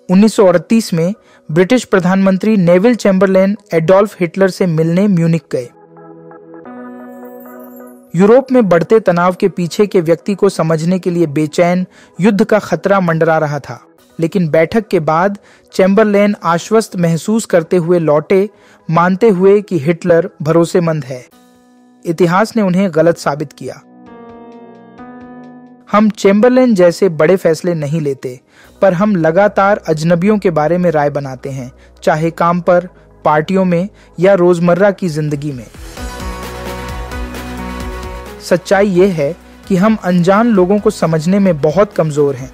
1938 में ब्रिटिश प्रधानमंत्री Neville Chamberlain Adolf Hitler से मिलने म्यूनिख गए। यूरोप में बढ़ते तनाव के पीछे के व्यक्ति को समझने के लिए बेचैन, युद्ध का खतरा मंडरा रहा था। लेकिन बैठक के बाद चैम्बरलेन आश्वस्त महसूस करते हुए लौटे, मानते हुए कि हिटलर भरोसेमंद है। इतिहास ने उन्हें गलत साबित किया। हम चैम्बरलेन जैसे बड़े फैसले नहीं लेते, पर हम लगातार अजनबियों के बारे में राय बनाते हैं, चाहे काम पर, पार्टियों में या रोजमर्रा की जिंदगी में। सच्चाई यह है कि हम अनजान लोगों को समझने में बहुत कमजोर हैं।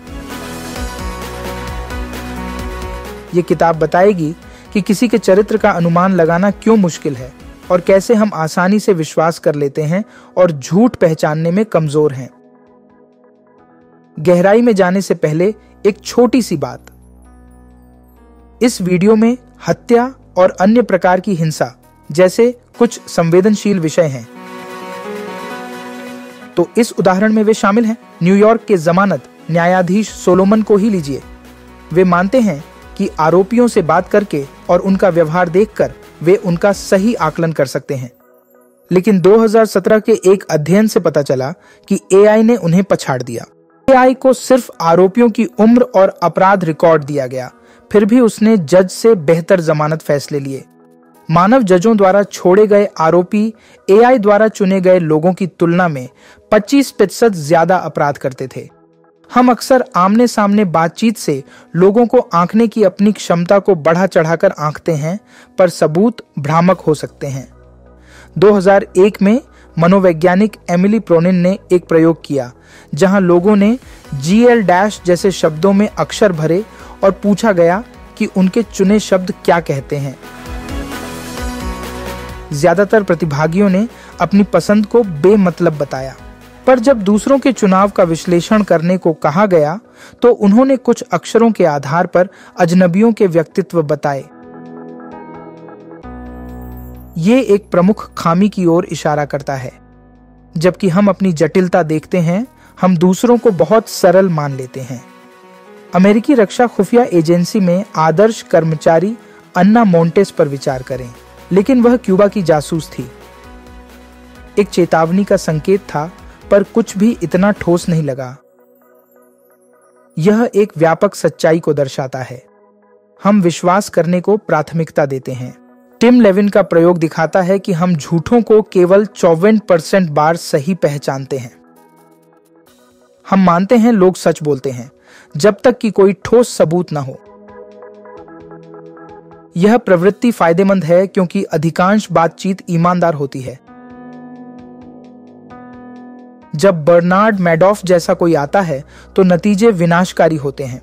ये किताब बताएगी कि किसी के चरित्र का अनुमान लगाना क्यों मुश्किल है और कैसे हम आसानी से विश्वास कर लेते हैं और झूठ पहचानने में कमजोर हैं। गहराई में जाने से पहले एक छोटी सी बात। इस वीडियो में हत्या और अन्य प्रकार की हिंसा जैसे कुछ संवेदनशील विषय हैं। तो इस उदाहरण में वे शामिल हैं। न्यूयॉर्क के जमानत न्यायाधीश सोलोमन को ही लीजिए। वे मानते हैं कि आरोपियों से बात करके और उनका व्यवहार देखकर वे उनका सही आकलन कर सकते हैं। लेकिन 2017 के एक अध्ययन से पता चला कि एआई ने उन्हें पछाड़ दिया। एआई को सिर्फ आरोपियों की उम्र और अपराध रिकॉर्ड दिया गया, फिर भी उसने जज से बेहतर जमानत फैसले लिए। मानव जजों द्वारा छोड़े गए आरोपी एआई द्वारा चुने गए लोगों की तुलना में 25% ज्यादा अपराध करते थे। हम अक्सर आमने सामने बातचीत से लोगों को आंकने की अपनी क्षमता को बढ़ा चढ़ाकर आंकते हैं, पर सबूत भ्रामक हो सकते हैं। 2001 में मनोवैज्ञानिक एमिली प्रोनिन ने एक प्रयोग किया, जहां लोगों ने GL- जैसे शब्दों में अक्षर भरे और पूछा गया कि उनके चुने शब्द क्या कहते हैं। ज्यादातर प्रतिभागियों ने अपनी पसंद को बेमतलब बताया, पर जब दूसरों के चुनाव का विश्लेषण करने को कहा गया तो उन्होंने कुछ अक्षरों के आधार पर अजनबियों के व्यक्तित्व बताए। ये एक प्रमुख खामी की ओर इशारा करता है। जबकि हम अपनी जटिलता देखते हैं, हम दूसरों को बहुत सरल मान लेते हैं। अमेरिकी रक्षा खुफिया एजेंसी में आदर्श कर्मचारी अन्ना मोंटेस पर विचार करें, लेकिन वह क्यूबा की जासूस थी। एक चेतावनी का संकेत था, पर कुछ भी इतना ठोस नहीं लगा। यह एक व्यापक सच्चाई को दर्शाता है। हम विश्वास करने को प्राथमिकता देते हैं। टिम लेविन का प्रयोग दिखाता है कि हम झूठों को केवल 54% बार सही पहचानते हैं। हम मानते हैं लोग सच बोलते हैं, जब तक कि कोई ठोस सबूत न हो। यह प्रवृत्ति फायदेमंद है क्योंकि अधिकांश बातचीत ईमानदार होती है। जब बर्नार्ड मैडॉफ जैसा कोई आता है तो नतीजे विनाशकारी होते हैं।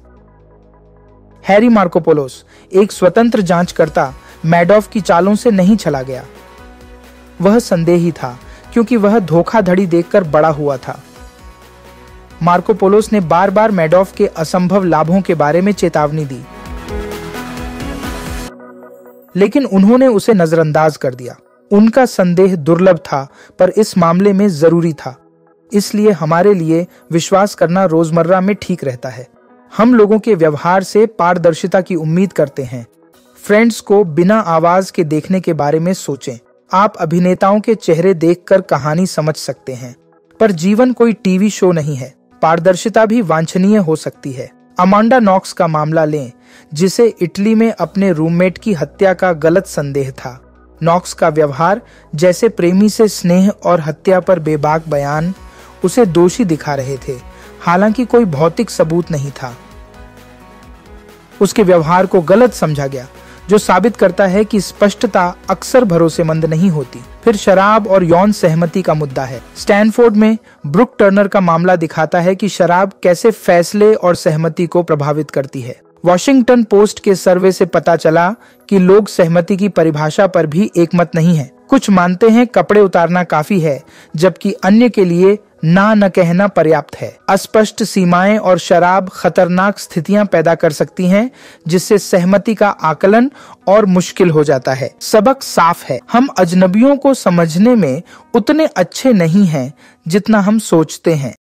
हैरी मार्कोपोलोस, एक स्वतंत्र जांचकर्ता, मैडॉफ की चालों से नहीं चला गया। वह संदेही था क्योंकि वह धोखाधड़ी देखकर बड़ा हुआ था। मार्कोपोलोस ने बार बार मैडॉफ के असंभव लाभों के बारे में चेतावनी दी, लेकिन उन्होंने उसे नजरअंदाज कर दिया। उनका संदेह दुर्लभ था, पर इस मामले में जरूरी था। इसलिए हमारे लिए विश्वास करना रोजमर्रा में ठीक रहता है। हम लोगों के व्यवहार से पारदर्शिता की उम्मीद करते हैं। फ्रेंड्स को बिना आवाज के देखने के बारे में सोचें। आप अभिनेताओं के चेहरे देखकर कहानी समझ सकते हैं, पर जीवन कोई टीवी शो नहीं है। पारदर्शिता भी वांछनीय हो सकती है। अमांडा नॉक्स का मामला लें, जिसे इटली में अपने रूममेट की हत्या का गलत संदेह था। नॉक्स का व्यवहार, जैसे प्रेमी से स्नेह और हत्या पर बेबाक बयान, उसे दोषी दिखा रहे थे, हालांकि कोई भौतिक सबूत नहीं था। उसके व्यवहार को गलत समझा गया, जो साबित करता है कि स्पष्टता अक्सर भरोसेमंद नहीं होती। फिर शराब और यौन सहमति का मुद्दा है। स्टैनफोर्ड में ब्रुक टर्नर का मामला दिखाता है कि शराब कैसे फैसले और सहमति को प्रभावित करती है। वॉशिंगटन पोस्ट के सर्वे से पता चला कि लोग सहमति की परिभाषा पर भी एकमत नहीं हैं। कुछ मानते हैं कपड़े उतारना काफी है, जबकि अन्य के लिए ना न कहना पर्याप्त है। अस्पष्ट सीमाएं और शराब खतरनाक स्थितियां पैदा कर सकती हैं, जिससे सहमति का आकलन और मुश्किल हो जाता है। सबक साफ है, हम अजनबियों को समझने में उतने अच्छे नहीं हैं जितना हम सोचते हैं।